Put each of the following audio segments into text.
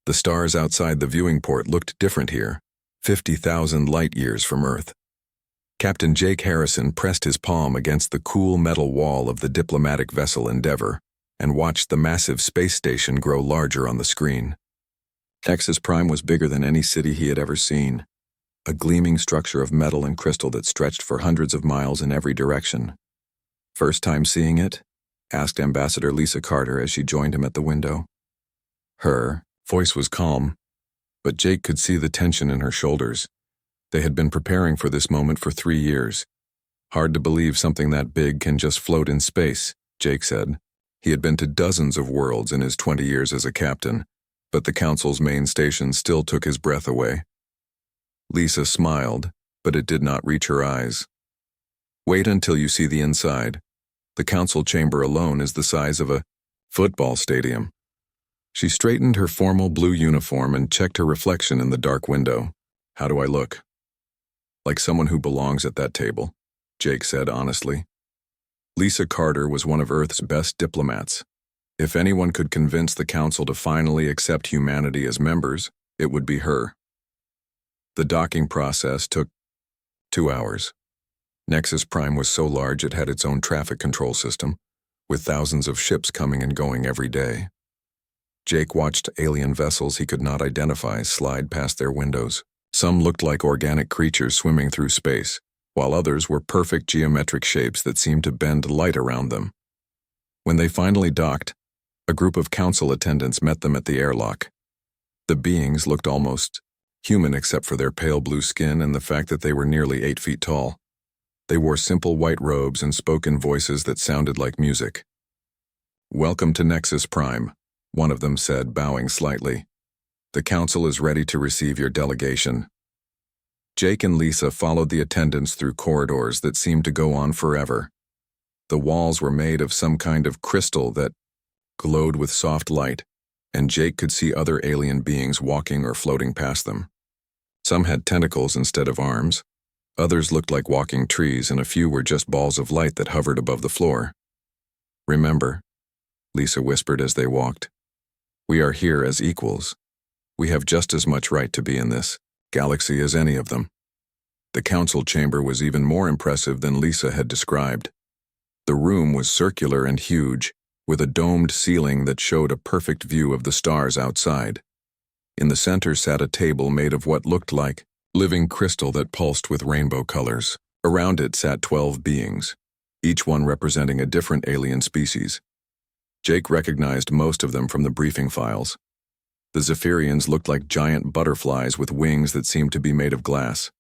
The stars outside the viewing port looked different here, 50,000 light-years from Earth. Captain Jake Harrison pressed his palm against the cool metal wall of the diplomatic vessel Endeavour and watched the massive space station grow larger on the screen. Nexus Prime was bigger than any city he had ever seen, a gleaming structure of metal and crystal that stretched for hundreds of miles in every direction. "First time seeing it?" asked Ambassador Lisa Carter as she joined him at the window. Her voice was calm, but Jake could see the tension in her shoulders. They had been preparing for this moment for 3 years. "Hard to believe something that big can just float in space," Jake said. He had been to dozens of worlds in his 20 years as a captain, but the Council's main station still took his breath away. Lisa smiled, but it did not reach her eyes. "Wait until you see the inside. The Council chamber alone is the size of a football stadium." She straightened her formal blue uniform and checked her reflection in the dark window. "How do I look?" "Like someone who belongs at that table," Jake said honestly. Lisa Carter was one of Earth's best diplomats. If anyone could convince the Council to finally accept humanity as members, it would be her. The docking process took 2 hours. Nexus Prime was so large it had its own traffic control system, with thousands of ships coming and going every day. Jake watched alien vessels he could not identify slide past their windows. Some looked like organic creatures swimming through space, while others were perfect geometric shapes that seemed to bend light around them. When they finally docked, a group of Council attendants met them at the airlock. The beings looked almost human except for their pale blue skin and the fact that they were nearly 8 feet tall. They wore simple white robes and spoke in voices that sounded like music. "Welcome to Nexus Prime," one of them said, bowing slightly. "The Council is ready to receive your delegation." Jake and Lisa followed the attendants through corridors that seemed to go on forever. The walls were made of some kind of crystal that glowed with soft light, and Jake could see other alien beings walking or floating past them. Some had tentacles instead of arms, others looked like walking trees, and a few were just balls of light that hovered above the floor. "Remember," Lisa whispered as they walked, "we are here as equals. We have just as much right to be in this galaxy as any of them." The Council chamber was even more impressive than Lisa had described. The room was circular and huge, with a domed ceiling that showed a perfect view of the stars outside. In the center sat a table made of what looked like living crystal that pulsed with rainbow colors. Around it sat 12 beings, each one representing a different alien species. Jake recognized most of them from the briefing files. The Zephyrians looked like giant butterflies with wings that seemed to be made of glass.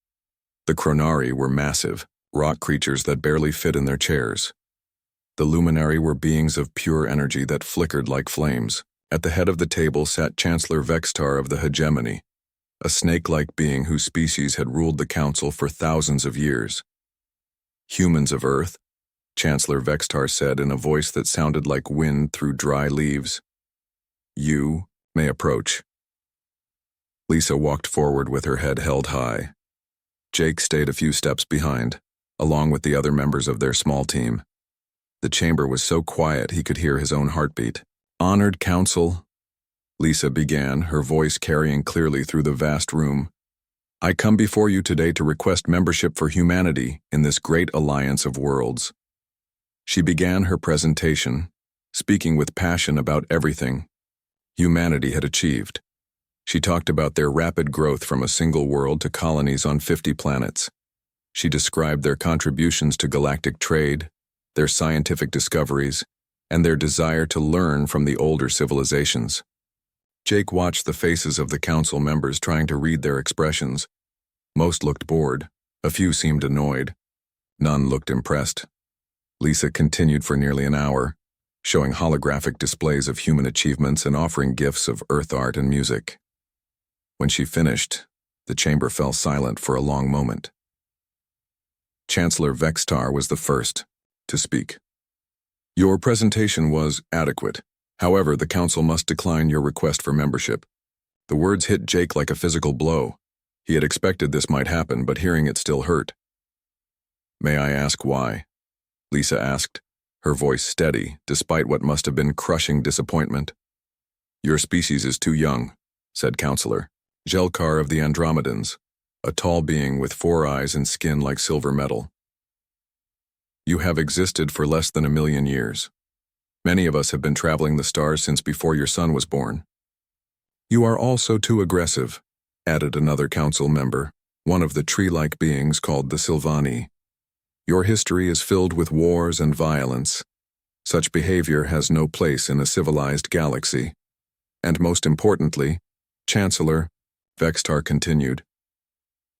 The Chronari were massive, rock creatures that barely fit in their chairs. The Luminari were beings of pure energy that flickered like flames. At the head of the table sat Chancellor Vextar of the Hegemony, a snake-like being whose species had ruled the Council for thousands of years. "Humans of Earth," Chancellor Vextar said in a voice that sounded like wind through dry leaves. "You may approach." Lisa walked forward with her head held high. Jake stayed a few steps behind, along with the other members of their small team. The chamber was so quiet he could hear his own heartbeat. "Honored Council," Lisa began, her voice carrying clearly through the vast room. "I come before you today to request membership for humanity in this great alliance of worlds." She began her presentation, speaking with passion about everything humanity had achieved. She talked about their rapid growth from a single world to colonies on 50 planets. She described their contributions to galactic trade, their scientific discoveries, and their desire to learn from the older civilizations. Jake watched the faces of the Council members trying to read their expressions. Most looked bored, a few seemed annoyed, none looked impressed. Lisa continued for nearly an hour, showing holographic displays of human achievements and offering gifts of Earth art and music. When she finished, the chamber fell silent for a long moment. Chancellor Vextar was the first to speak. "Your presentation was adequate. However, the Council must decline your request for membership." The words hit Jake like a physical blow. He had expected this might happen, but hearing it still hurt. "May I ask why?" Lisa asked, her voice steady, despite what must have been crushing disappointment. "Your species is too young. said Counselor. Jelkar of the Andromedans, a tall being with 4 eyes and skin like silver metal. You have existed for less than 1,000,000 years. Many of us have been traveling the stars since before your son was born. You are also too aggressive, added another council member, one of the tree-like beings called the Sylvani. Your history is filled with wars and violence. Such behavior has no place in a civilized galaxy. And most importantly, Chancellor, Vextar continued,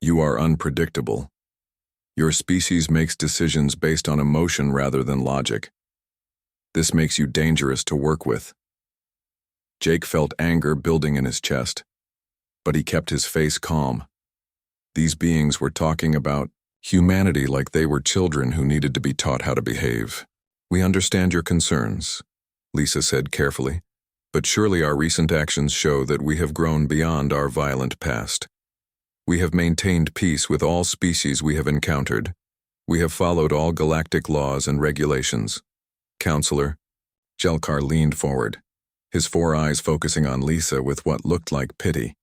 you are unpredictable. Your species makes decisions based on emotion rather than logic. This makes you dangerous to work with. Jake felt anger building in his chest, but he kept his face calm. These beings were talking about humanity like they were children who needed to be taught how to behave. We understand your concerns, Lisa said carefully, but surely our recent actions show that we have grown beyond our violent past. We have maintained peace with all species we have encountered. We have followed all galactic laws and regulations. Counselor, Jelkar leaned forward, his 4 eyes focusing on Lisa with what looked like pity.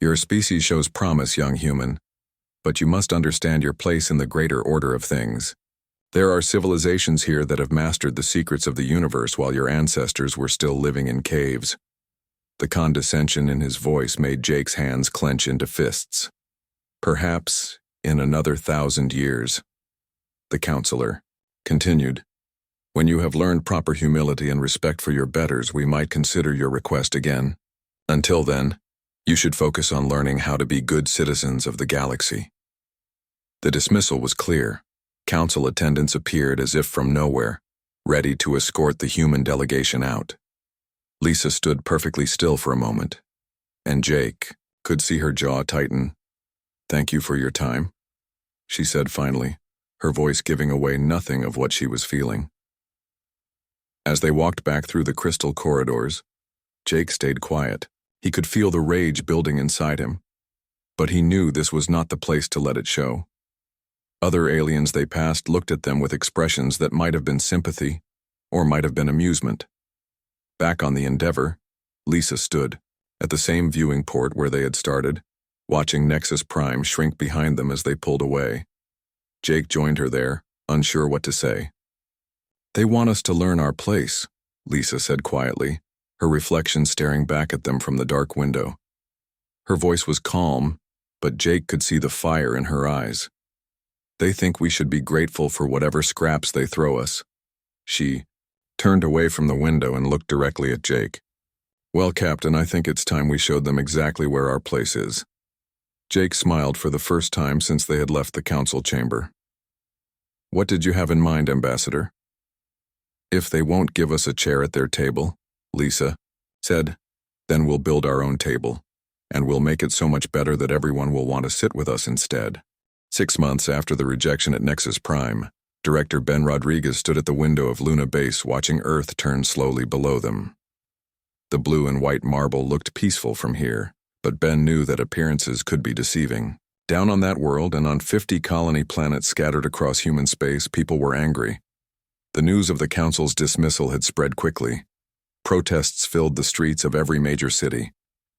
Your species shows promise, young human, but you must understand your place in the greater order of things. There are civilizations here that have mastered the secrets of the universe while your ancestors were still living in caves. The condescension in his voice made Jake's hands clench into fists. Perhaps in another 1,000 years, the counselor continued, when you have learned proper humility and respect for your betters, we might consider your request again. Until then, you should focus on learning how to be good citizens of the galaxy. The dismissal was clear. Council attendants appeared as if from nowhere, ready to escort the human delegation out. Lisa stood perfectly still for a moment, and Jake could see her jaw tighten. Thank you for your time, she said finally, her voice giving away nothing of what she was feeling. As they walked back through the crystal corridors, Jake stayed quiet. He could feel the rage building inside him, but he knew this was not the place to let it show. Other aliens they passed looked at them with expressions that might have been sympathy or might have been amusement. Back on the Endeavor, Lisa stood, at the same viewing port where they had started, watching Nexus Prime shrink behind them as they pulled away. Jake joined her there, unsure what to say. They want us to learn our place, Lisa said quietly, her reflection staring back at them from the dark window. Her voice was calm, but Jake could see the fire in her eyes. They think we should be grateful for whatever scraps they throw us. She turned away from the window and looked directly at Jake. Well, Captain, I think it's time we showed them exactly where our place is. Jake smiled for the first time since they had left the council chamber. What did you have in mind, Ambassador? If they won't give us a chair at their table, Lisa said, then we'll build our own table, and we'll make it so much better that everyone will want to sit with us instead. 6 months after the rejection at Nexus Prime, Director Ben Rodriguez stood at the window of Luna Base watching Earth turn slowly below them. The blue and white marble looked peaceful from here, but Ben knew that appearances could be deceiving. Down on that world and on 50 colony planets scattered across human space, people were angry. The news of the Council's dismissal had spread quickly. Protests filled the streets of every major city.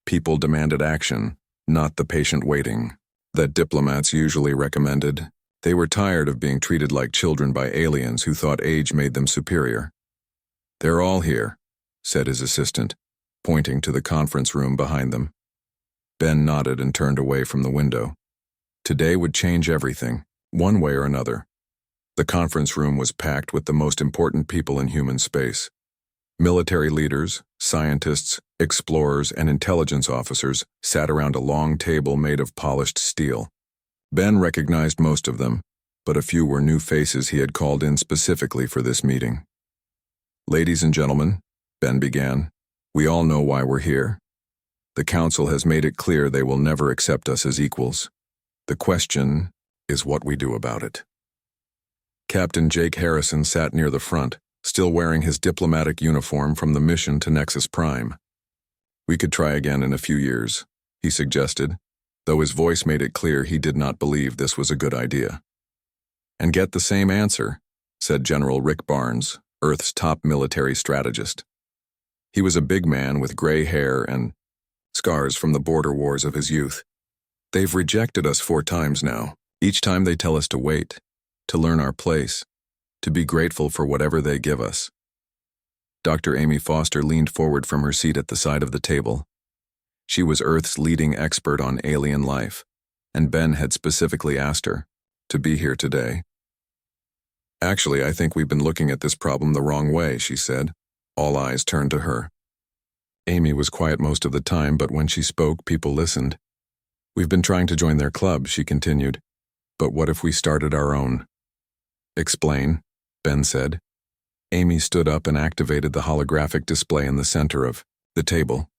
People demanded action, not the patient waiting that diplomats usually recommended. They were tired of being treated like children by aliens who thought age made them superior. They're all here, said his assistant, pointing to the conference room behind them. Ben nodded and turned away from the window. Today would change everything, one way or another. The conference room was packed with the most important people in human space. Military leaders, scientists, explorers, and intelligence officers sat around a long table made of polished steel. Ben recognized most of them, but a few were new faces he had called in specifically for this meeting. Ladies and gentlemen, Ben began, we all know why we're here. The Council has made it clear they will never accept us as equals. The question is what we do about it. Captain Jake Harrison sat near the front, still wearing his diplomatic uniform from the mission to Nexus Prime. We could try again in a few years, he suggested, though his voice made it clear he did not believe this was a good idea. And get the same answer, said General Rick Barnes, Earth's top military strategist. He was a big man with gray hair and scars from the border wars of his youth. They've rejected us 4 times now. Each time they tell us to wait, to learn our place, to be grateful for whatever they give us. Dr. Amy Foster leaned forward from her seat at the side of the table. She was Earth's leading expert on alien life, and Ben had specifically asked her to be here today. Actually, I think we've been looking at this problem the wrong way, she said. All eyes turned to her. Amy was quiet most of the time, but when she spoke, people listened. We've been trying to join their club, she continued. But what if we started our own? Explain, Ben said. Amy stood up and activated the holographic display in the center of the table.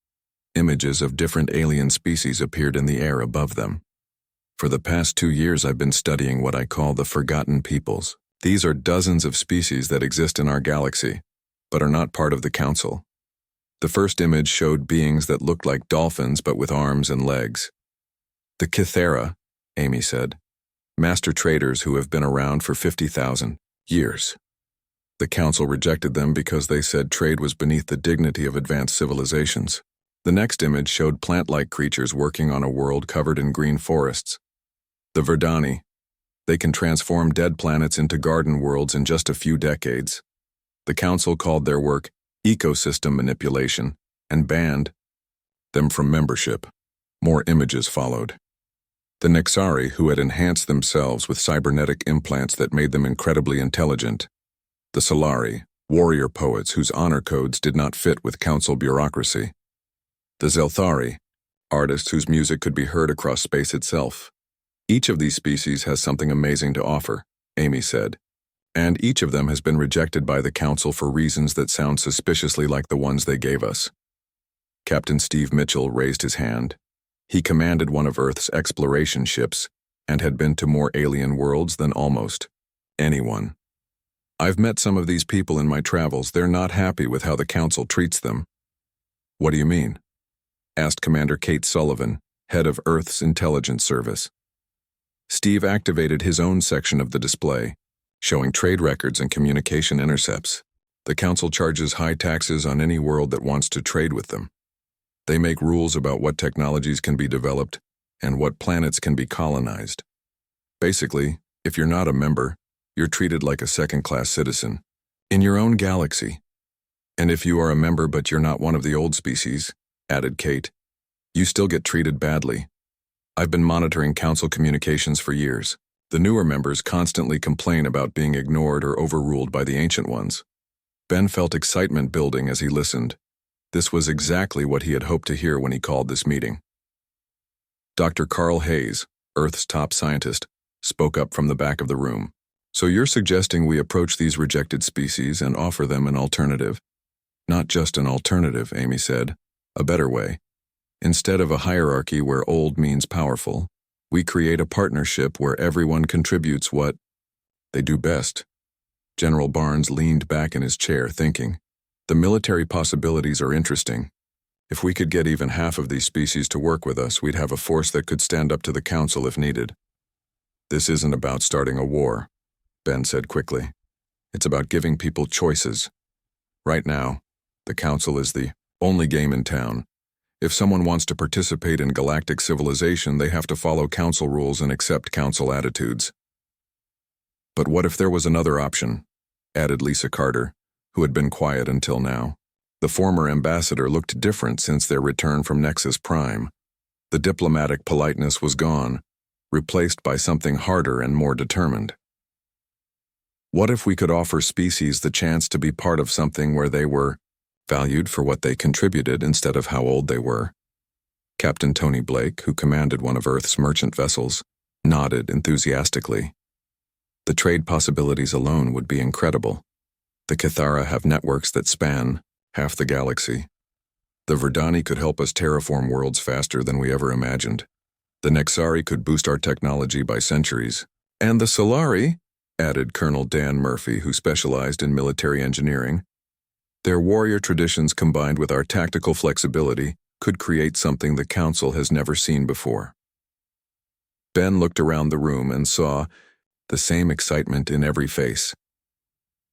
Images of different alien species appeared in the air above them. For the past 2 years, I've been studying what I call the Forgotten Peoples. These are dozens of species that exist in our galaxy, but are not part of the Council. The first image showed beings that looked like dolphins but with arms and legs. The Kythera, Amy said. Master traders who have been around for 50,000 years. The Council rejected them because they said trade was beneath the dignity of advanced civilizations. The next image showed plant-like creatures working on a world covered in green forests. The Verdani. They can transform dead planets into garden worlds in just a few decades. The Council called their work ecosystem manipulation and banned them from membership. More images followed. The Nexari, who had enhanced themselves with cybernetic implants that made them incredibly intelligent. The Solari, warrior poets whose honor codes did not fit with Council bureaucracy. The Zelthari, artists whose music could be heard across space itself. Each of these species has something amazing to offer, Amy said, and each of them has been rejected by the Council for reasons that sound suspiciously like the ones they gave us. Captain Steve Mitchell raised his hand. He commanded one of Earth's exploration ships and had been to more alien worlds than almost anyone. I've met some of these people in my travels. They're not happy with how the Council treats them. What do you mean? Asked Commander Kate Sullivan, head of Earth's intelligence service. Steve activated his own section of the display, showing trade records and communication intercepts. The Council charges high taxes on any world that wants to trade with them. They make rules about what technologies can be developed and what planets can be colonized. Basically, if you're not a member, you're treated like a second-class citizen in your own galaxy. And if you are a member but you're not one of the old species, added Kate, you still get treated badly. I've been monitoring Council communications for years. The newer members constantly complain about being ignored or overruled by the ancient ones. Ben felt excitement building as he listened. This was exactly what he had hoped to hear when he called this meeting. Dr. Carl Hayes, Earth's top scientist, spoke up from the back of the room. So you're suggesting we approach these rejected species and offer them an alternative? Not just an alternative, Amy said. A better way. Instead of a hierarchy where old means powerful, we create a partnership where everyone contributes what they do best. General Barnes leaned back in his chair, thinking. The military possibilities are interesting. If we could get even half of these species to work with us, we'd have a force that could stand up to the Council if needed. This isn't about starting a war, Ben said quickly. It's about giving people choices. Right now, the Council is the only game in town. If someone wants to participate in galactic civilization, they have to follow Council rules and accept Council attitudes. But what if there was another option? Added Lisa Carter, who had been quiet until now. The former ambassador looked different since their return from Nexus Prime. The diplomatic politeness was gone, replaced by something harder and more determined. What if we could offer species the chance to be part of something where they were valued for what they contributed instead of how old they were? Captain Tony Blake, who commanded one of Earth's merchant vessels, nodded enthusiastically. The trade possibilities alone would be incredible. The Kythera have networks that span half the galaxy. The Verdani could help us terraform worlds faster than we ever imagined. The Nexari could boost our technology by centuries. And the Solari, added Colonel Dan Murphy, who specialized in military engineering, their warrior traditions combined with our tactical flexibility could create something the Council has never seen before. Ben looked around the room and saw the same excitement in every face.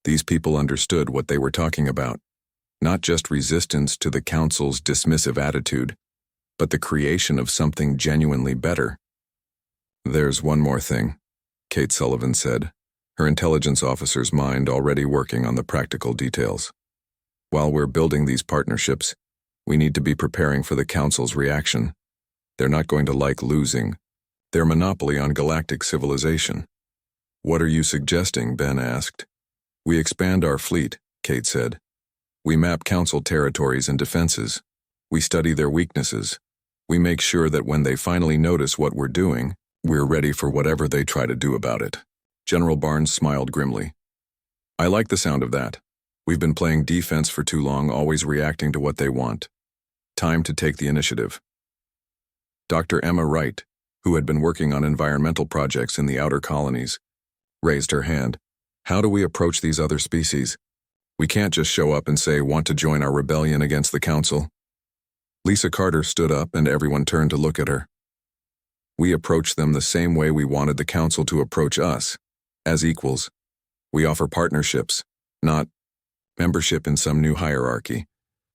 These people understood what they were talking about, not just resistance to the Council's dismissive attitude, but the creation of something genuinely better. "There's one more thing," Kate Sullivan said, her intelligence officer's mind already working on the practical details. "While we're building these partnerships, we need to be preparing for the Council's reaction. They're not going to like losing their monopoly on galactic civilization." "What are you suggesting?" Ben asked. "We expand our fleet," Kate said. "We map Council territories and defenses. We study their weaknesses. We make sure that when they finally notice what we're doing, we're ready for whatever they try to do about it." General Barnes smiled grimly. "I like the sound of that. We've been playing defense for too long, always reacting to what they want. Time to take the initiative." Dr. Emma Wright, who had been working on environmental projects in the outer colonies, raised her hand. "How do we approach these other species? We can't just show up and say, 'Want to join our rebellion against the Council?'" Lisa Carter stood up and everyone turned to look at her. "We approach them the same way we wanted the Council to approach us, as equals. We offer partnerships, not membership in some new hierarchy.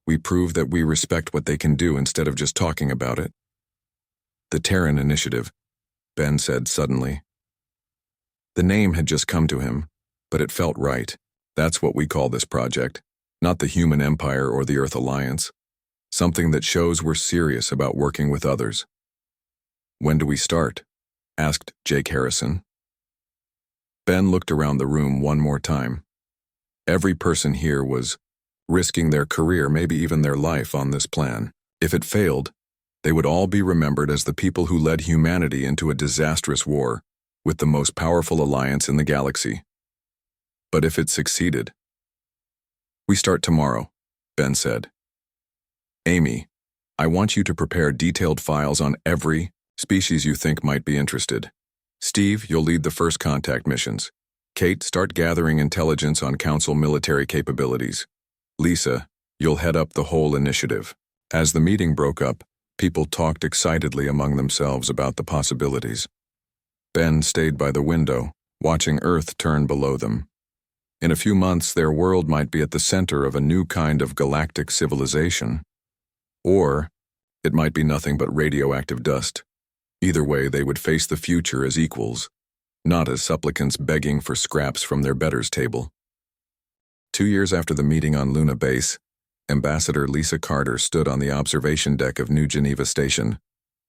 We prove that we respect what they can do instead of just talking about it." "The Terran Initiative," Ben said suddenly. The name had just come to him, but it felt right. "That's what we call this project, not the Human Empire or the Earth Alliance. Something that shows we're serious about working with others." "When do we start?" asked Jake Harrison. Ben looked around the room one more time. Every person here was risking their career, maybe even their life, on this plan. If it failed, they would all be remembered as the people who led humanity into a disastrous war with the most powerful alliance in the galaxy. But if it succeeded... "We start tomorrow," Ben said. "Amy, I want you to prepare detailed files on every species you think might be interested. Steve, you'll lead the first contact missions. Kate, start gathering intelligence on Council military capabilities. Lisa, you'll head up the whole initiative." As the meeting broke up, people talked excitedly among themselves about the possibilities. Ben stayed by the window, watching Earth turn below them. In a few months, their world might be at the center of a new kind of galactic civilization. Or it might be nothing but radioactive dust. Either way, they would face the future as equals, not as supplicants begging for scraps from their betters' table. 2 years after the meeting on Luna Base, Ambassador Lisa Carter stood on the observation deck of New Geneva Station,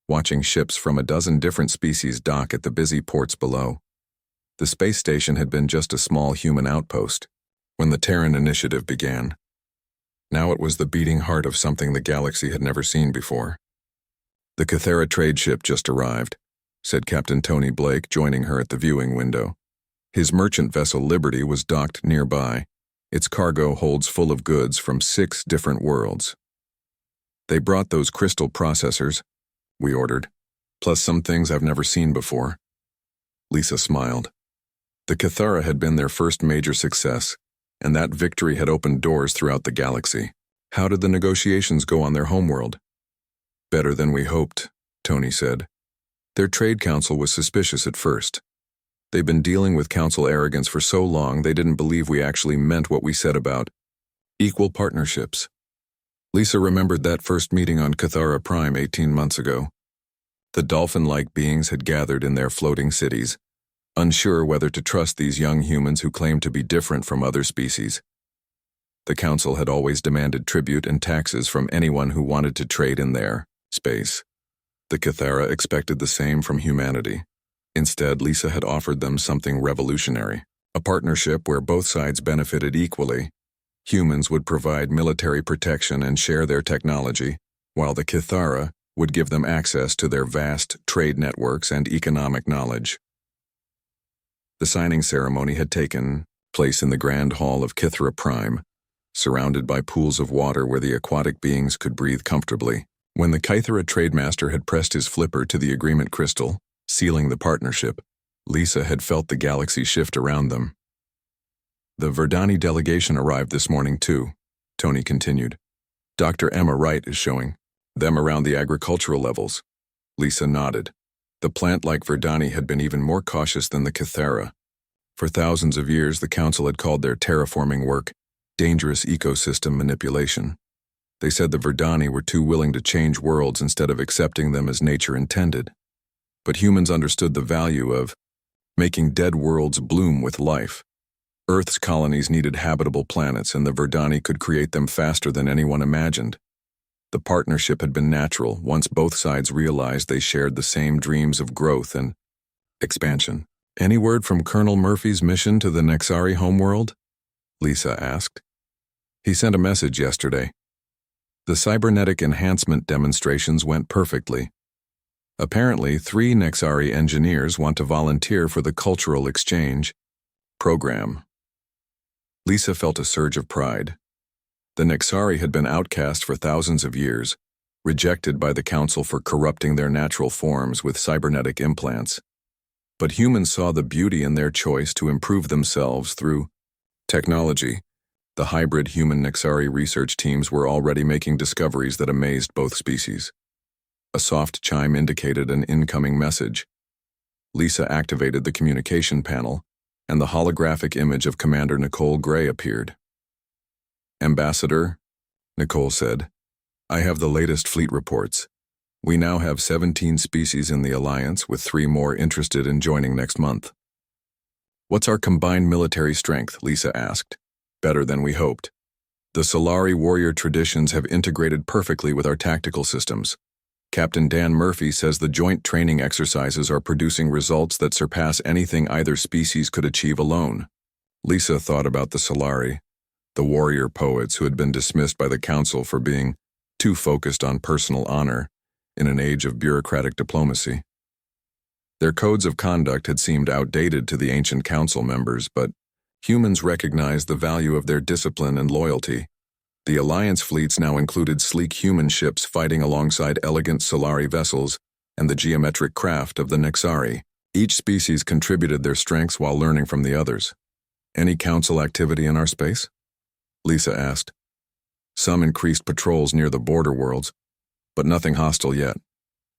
watching ships from a dozen different species dock at the busy ports below. The space station had been just a small human outpost when the Terran Initiative began. Now it was the beating heart of something the galaxy had never seen before. "The Cathera trade ship just arrived," said Captain Tony Blake, joining her at the viewing window. His merchant vessel Liberty was docked nearby. Its cargo holds full of goods from 6 different worlds. "They brought those crystal processors," we ordered, "plus some things I've never seen before." Lisa smiled. The Cathera had been their first major success, and that victory had opened doors throughout the galaxy. "How did the negotiations go on their homeworld?" "Better than we hoped," Tony said. "Their trade council was suspicious at first. They've been dealing with council arrogance for so long they didn't believe we actually meant what we said about equal partnerships." Lisa remembered that first meeting on Cathara Prime 18 months ago. The dolphin-like beings had gathered in their floating cities, unsure whether to trust these young humans who claimed to be different from other species. The council had always demanded tribute and taxes from anyone who wanted to trade in their space. The Cathera expected the same from humanity. Instead, Lisa had offered them something revolutionary, a partnership where both sides benefited equally. Humans would provide military protection and share their technology, while the Cathera would give them access to their vast trade networks and economic knowledge. The signing ceremony had taken place in the Grand Hall of Cathera Prime, surrounded by pools of water where the aquatic beings could breathe comfortably. When the Cathera trademaster had pressed his flipper to the agreement crystal, sealing the partnership, Lisa had felt the galaxy shift around them. "The Verdani delegation arrived this morning too," Tony continued. "Dr. Emma Wright is showing them around the agricultural levels." Lisa nodded. The plant-like Verdani had been even more cautious than the Cathera. For thousands of years, the Council had called their terraforming work dangerous ecosystem manipulation. They said the Verdani were too willing to change worlds instead of accepting them as nature intended. But humans understood the value of making dead worlds bloom with life. Earth's colonies needed habitable planets, and the Verdani could create them faster than anyone imagined. The partnership had been natural once both sides realized they shared the same dreams of growth and expansion. Any word from Colonel Murphy's mission to the Nexari homeworld? Lisa asked. He sent a message yesterday. The cybernetic enhancement demonstrations went perfectly. Apparently, 3 Nexari engineers want to volunteer for the cultural exchange program. Lisa felt a surge of pride. The Nexari had been outcast for thousands of years, rejected by the Council for corrupting their natural forms with cybernetic implants. But humans saw the beauty in their choice to improve themselves through technology. The hybrid human Nexari research teams were already making discoveries that amazed both species. A soft chime indicated an incoming message. Lisa activated the communication panel, and the holographic image of Commander Nicole Gray appeared. Ambassador, Nicole said, I have the latest fleet reports. We now have 17 species in the Alliance, with 3 more interested in joining next month. What's our combined military strength? Lisa asked. Better than we hoped. The Solari warrior traditions have integrated perfectly with our tactical systems. Captain Dan Murphy says the joint training exercises are producing results that surpass anything either species could achieve alone. Lisa thought about the Solari, the warrior poets who had been dismissed by the Council for being too focused on personal honor in an age of bureaucratic diplomacy. Their codes of conduct had seemed outdated to the ancient Council members, but humans recognized the value of their discipline and loyalty. The Alliance fleets now included sleek human ships fighting alongside elegant Solari vessels and the geometric craft of the Nexari. Each species contributed their strengths while learning from the others. Any Council activity in our space? Lisa asked. Some increased patrols near the border worlds, but nothing hostile yet.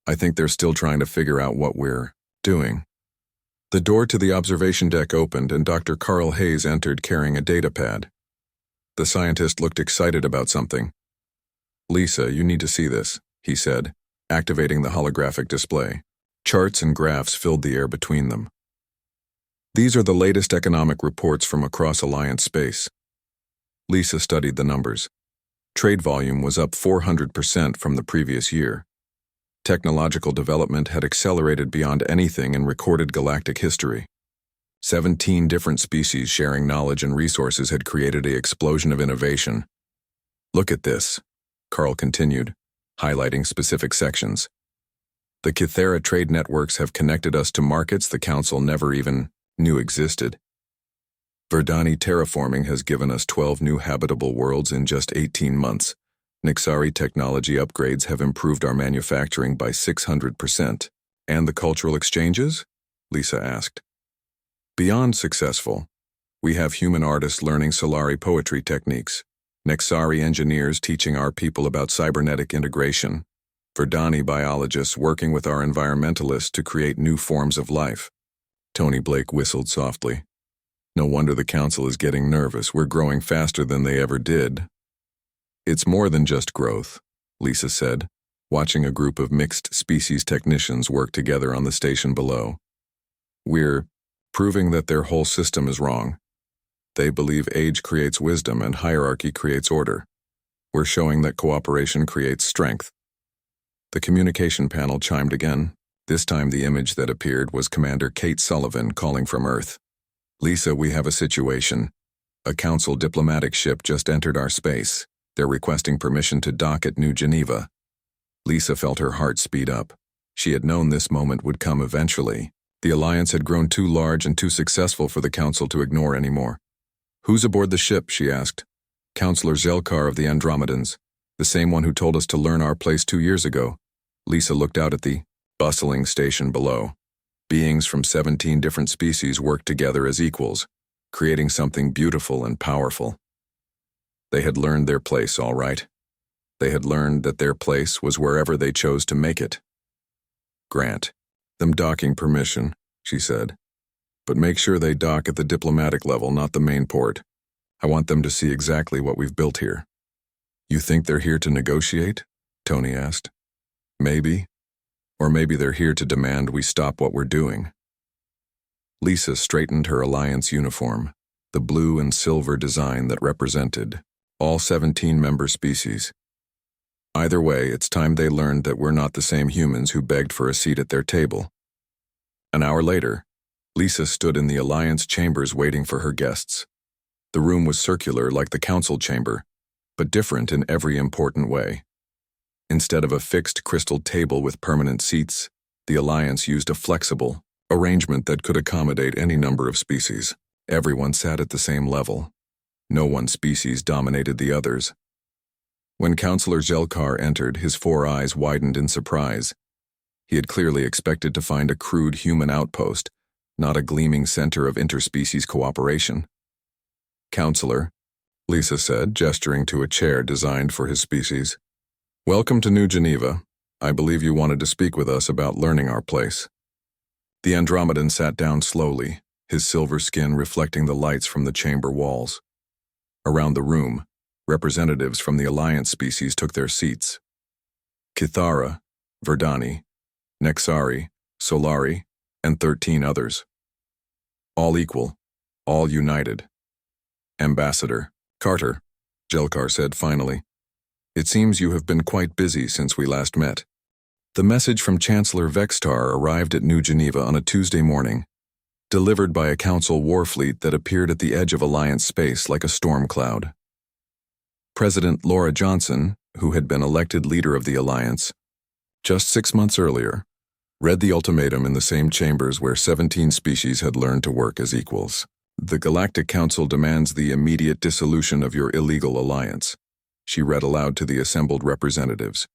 I think they're still trying to figure out what we're doing. The door to the observation deck opened and Dr. Carl Hayes entered carrying a data pad. The scientist looked excited about something. Lisa, you need to see this, he said, activating the holographic display. Charts and graphs filled the air between them. These are the latest economic reports from across Alliance space. Lisa studied the numbers. Trade volume was up 400% from the previous year. Technological development had accelerated beyond anything in recorded galactic history. 17 different species sharing knowledge and resources had created an explosion of innovation. Look at this, Carl continued, highlighting specific sections. The Kythera trade networks have connected us to markets the Council never even knew existed. Verdani terraforming has given us 12 new habitable worlds in just 18 months. Nexari technology upgrades have improved our manufacturing by 600%. And the cultural exchanges? Lisa asked. Beyond successful, we have human artists learning Solari poetry techniques, Nexari engineers teaching our people about cybernetic integration, Verdani biologists working with our environmentalists to create new forms of life. Tony Blake whistled softly. No wonder the Council is getting nervous. We're growing faster than they ever did. It's more than just growth, Lisa said, watching a group of mixed species technicians work together on the station below. We're proving that their whole system is wrong. They believe age creates wisdom and hierarchy creates order. We're showing that cooperation creates strength. The communication panel chimed again. This time the image that appeared was Commander Kate Sullivan calling from Earth. Lisa, we have a situation. A Council diplomatic ship just entered our space. They're requesting permission to dock at New Geneva. Lisa felt her heart speed up. She had known this moment would come eventually. The Alliance had grown too large and too successful for the Council to ignore anymore. Who's aboard the ship? She asked. Counselor Zelkar of the Andromedans, the same one who told us to learn our place 2 years ago. Lisa looked out at the bustling station below. Beings from 17 different species worked together as equals, creating something beautiful and powerful. They had learned their place, all right. They had learned that their place was wherever they chose to make it. Grant them docking permission, she said. But make sure they dock at the diplomatic level, not the main port. I want them to see exactly what we've built here. You think they're here to negotiate? Tony asked. Maybe. Or maybe they're here to demand we stop what we're doing. Lisa straightened her Alliance uniform, the blue and silver design that represented all 17 member species. Either way, it's time they learned that we're not the same humans who begged for a seat at their table. An hour later, Lisa stood in the Alliance chambers waiting for her guests. The room was circular like the council chamber, but different in every important way. Instead of a fixed crystal table with permanent seats, the Alliance used a flexible arrangement that could accommodate any number of species. Everyone sat at the same level. No one species dominated the others. When Counselor Zelkar entered, his 4 eyes widened in surprise. He had clearly expected to find a crude human outpost, not a gleaming center of interspecies cooperation. Counselor, Lisa said, gesturing to a chair designed for his species. Welcome to New Geneva. I believe you wanted to speak with us about learning our place. The Andromedan sat down slowly, his silver skin reflecting the lights from the chamber walls. Around the room, representatives from the Alliance species took their seats. Kithara, Verdani, Nexari, Solari, and 13 others. All equal, all united. Ambassador Carter, Jelkar said finally. It seems you have been quite busy since we last met. The message from Chancellor Vextar arrived at New Geneva on a Tuesday morning, delivered by a Council war fleet that appeared at the edge of Alliance space like a storm cloud. President Laura Johnson, who had been elected leader of the Alliance just 6 months earlier, read the ultimatum in the same chambers where 17 species had learned to work as equals. The Galactic Council demands the immediate dissolution of your illegal alliance, she read aloud to the assembled representatives.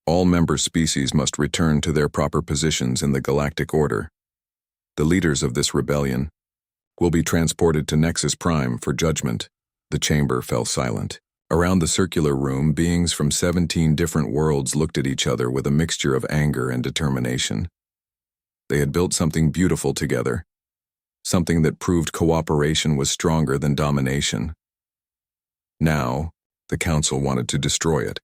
All member species must return to their proper positions in the galactic order. The leaders of this rebellion will be transported to Nexus Prime for judgment. The chamber fell silent. Around the circular room, beings from 17 different worlds looked at each other with a mixture of anger and determination. They had built something beautiful together, something that proved cooperation was stronger than domination. Now, the Council wanted to destroy it.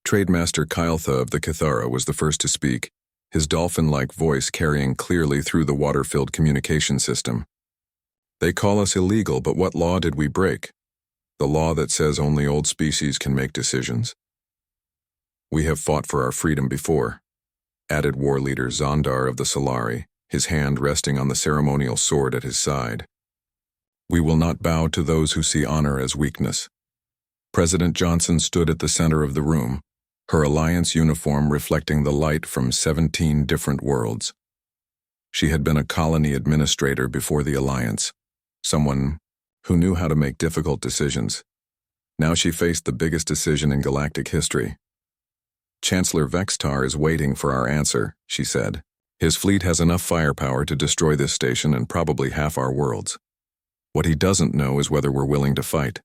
Trademaster Kyltha of the Kithara was the first to speak, his dolphin-like voice carrying clearly through the water-filled communication system. They call us illegal, but what law did we break? The law that says only old species can make decisions? We have fought for our freedom before, added war leader Zondar of the Solari, his hand resting on the ceremonial sword at his side. We will not bow to those who see honor as weakness. President Johnson stood at the center of the room, her Alliance uniform reflecting the light from 17 different worlds. She had been a colony administrator before the Alliance, someone who knew how to make difficult decisions. Now she faced the biggest decision in galactic history. Chancellor Vextar is waiting for our answer, she said. His fleet has enough firepower to destroy this station and probably half our worlds. What he doesn't know is whether we're willing to fight.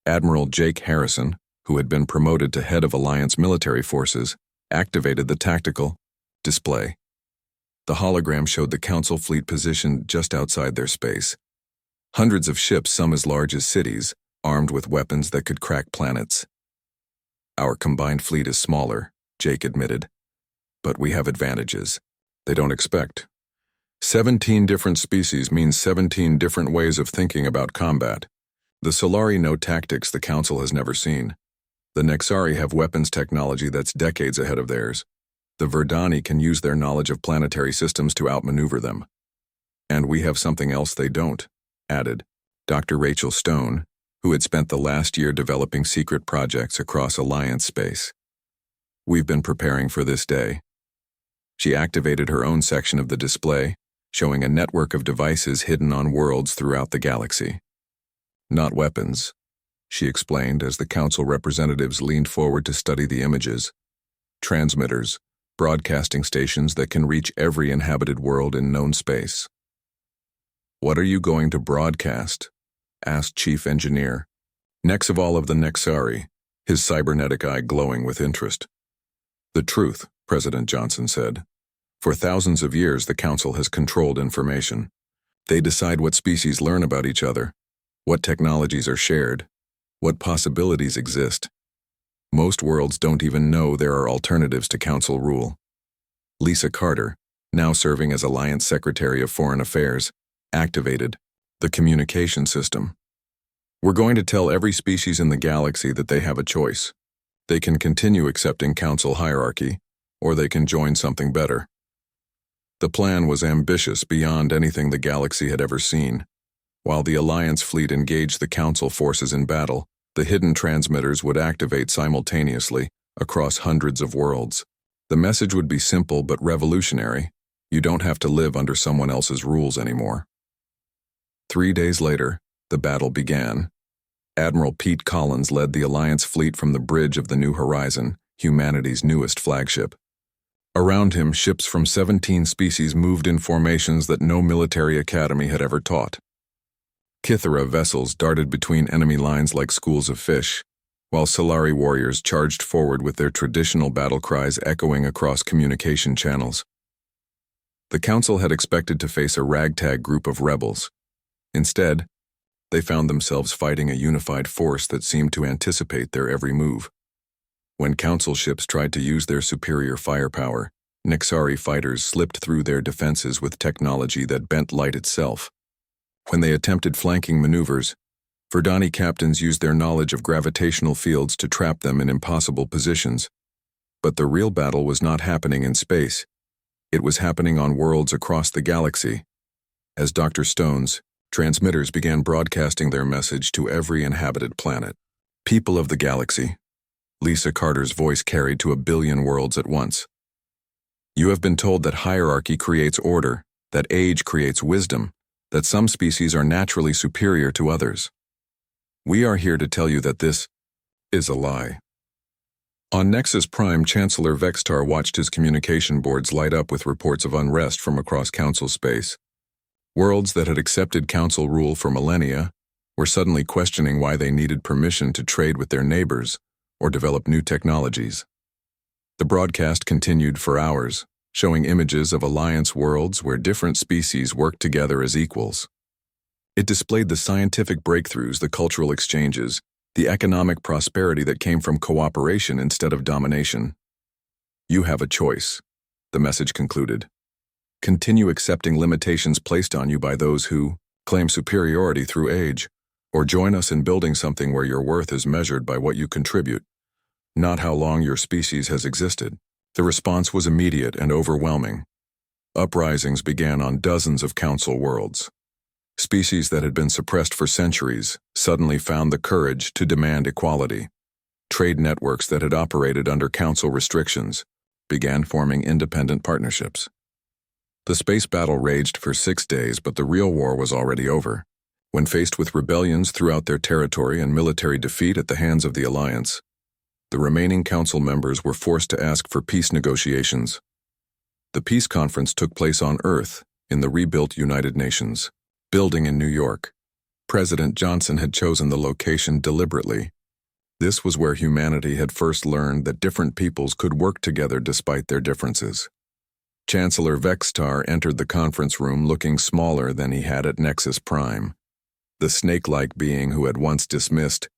Admiral Jake Harrison, who had been promoted to head of Alliance military forces, activated the tactical display. The hologram showed the Council fleet positioned just outside their space. Hundreds of ships, some as large as cities, armed with weapons that could crack planets. Our combined fleet is smaller, Jake admitted. But we have advantages. They don't expect. 17 different species means 17 different ways of thinking about combat. The Solari know tactics the Council has never seen. The Nexari have weapons technology that's decades ahead of theirs. The Verdani can use their knowledge of planetary systems to outmaneuver them. And we have something else they don't, added Dr. Rachel Stone, who had spent the last year developing secret projects across Alliance space. We've been preparing for this day. She activated her own section of the display, showing a network of devices hidden on worlds throughout the galaxy. Not weapons, she explained as the Council representatives leaned forward to study the images. Transmitters, broadcasting stations that can reach every inhabited world in known space. What are you going to broadcast? Asked Chief Engineer, next of all of the Nexari, his cybernetic eye glowing with interest. The truth, President Johnson said. For thousands of years, the Council has controlled information. They decide what species learn about each other, what technologies are shared, What possibilities exist? Most worlds don't even know there are alternatives to council rule. Lisa Carter, now serving as Alliance Secretary of Foreign Affairs, activated the communication system. We're going to tell every species in the galaxy that they have a choice. They can continue accepting council hierarchy, or they can join something better. The plan was ambitious beyond anything the galaxy had ever seen. While the Alliance fleet engaged the council forces in battle, the hidden transmitters would activate simultaneously across hundreds of worlds. The message would be simple but revolutionary. You don't have to live under someone else's rules anymore. 3 days later, the battle began. Admiral Pete Collins led the Alliance fleet from the bridge of the New Horizon, humanity's newest flagship. Around him, ships from 17 species moved in formations that no military academy had ever taught. Kithara vessels darted between enemy lines like schools of fish, while Solari warriors charged forward with their traditional battle cries echoing across communication channels. The Council had expected to face a ragtag group of rebels. Instead, they found themselves fighting a unified force that seemed to anticipate their every move. When Council ships tried to use their superior firepower, Nixari fighters slipped through their defenses with technology that bent light itself. When they attempted flanking maneuvers, Verdani captains used their knowledge of gravitational fields to trap them in impossible positions. But the real battle was not happening in space. It was happening on worlds across the galaxy. As Dr. Stone's transmitters began broadcasting their message to every inhabited planet. People of the galaxy, Lisa Carter's voice carried to 1 billion worlds at once. You have been told that hierarchy creates order, that age creates wisdom, that some species are naturally superior to others. We are here to tell you that this is a lie. On Nexus Prime, Chancellor Vextar watched his communication boards light up with reports of unrest from across Council space. Worlds that had accepted Council rule for millennia were suddenly questioning why they needed permission to trade with their neighbors or develop new technologies. The broadcast continued for hours, showing images of Alliance worlds where different species worked together as equals. It displayed the scientific breakthroughs, the cultural exchanges, the economic prosperity that came from cooperation instead of domination. You have a choice, the message concluded. Continue accepting limitations placed on you by those who claim superiority through age, or join us in building something where your worth is measured by what you contribute, not how long your species has existed. The response was immediate and overwhelming. Uprisings began on dozens of Council worlds. Species that had been suppressed for centuries suddenly found the courage to demand equality. Trade networks that had operated under Council restrictions began forming independent partnerships. The space battle raged for 6 days, but the real war was already over. When faced with rebellions throughout their territory and military defeat at the hands of the Alliance, the remaining Council members were forced to ask for peace negotiations. The peace conference took place on Earth, in the rebuilt United Nations building in New York. President Johnson had chosen the location deliberately. This was where humanity had first learned that different peoples could work together despite their differences. Chancellor Vextar entered the conference room looking smaller than he had at Nexus Prime. The snake-like being who had once dismissed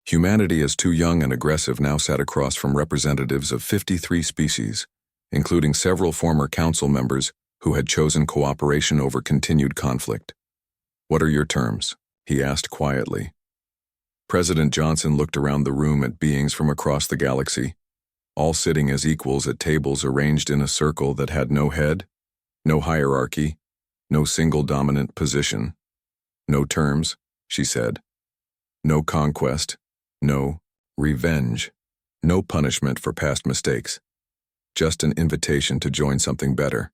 humanity as too young and aggressive now sat across from representatives of 53 species, including several former Council members who had chosen cooperation over continued conflict. What are your terms? He asked quietly. President Johnson looked around the room at beings from across the galaxy, all sitting as equals at tables arranged in a circle that had no head, no hierarchy, no single dominant position. No terms, she said. No conquest, no revenge, no punishment for past mistakes. Just an invitation to join something better.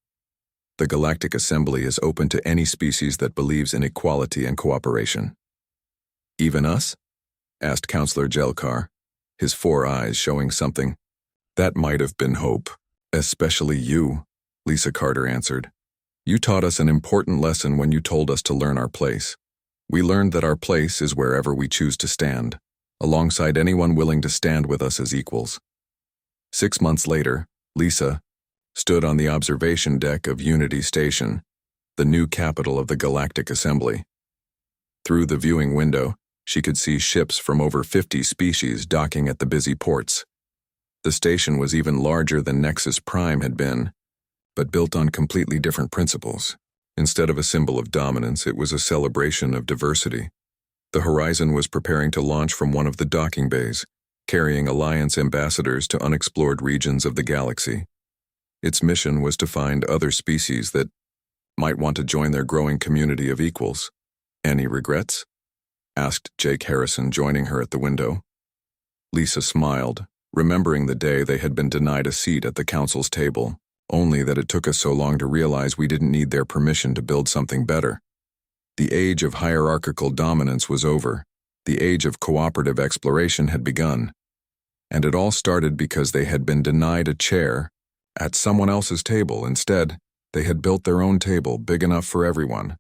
The Galactic Assembly is open to any species that believes in equality and cooperation. Even us? Asked Counselor Jelkar, his 4 eyes showing something. That might have been hope. Especially you, Lisa Carter answered. You taught us an important lesson when you told us to learn our place. We learned that our place is wherever we choose to stand, alongside anyone willing to stand with us as equals. 6 months later, Lisa stood on the observation deck of Unity Station, the new capital of the Galactic Assembly. Through the viewing window, She could see ships from over 50 species docking at the busy ports. The station was even larger than Nexus Prime had been, but built on completely different principles. Instead of a symbol of dominance, it was a celebration of diversity. The Horizon was preparing to launch from one of the docking bays, carrying Alliance ambassadors to unexplored regions of the galaxy. Its mission was to find other species that might want to join their growing community of equals. "Any regrets?" asked Jake Harrison, joining her at the window. Lisa smiled, remembering the day they had been denied a seat at the council's table, only that it took us so long to realize we didn't need their permission to build something better. The age of hierarchical dominance was over. The age of cooperative exploration had begun. And it all started because they had been denied a chair at someone else's table. Instead, they had built their own table big enough for everyone.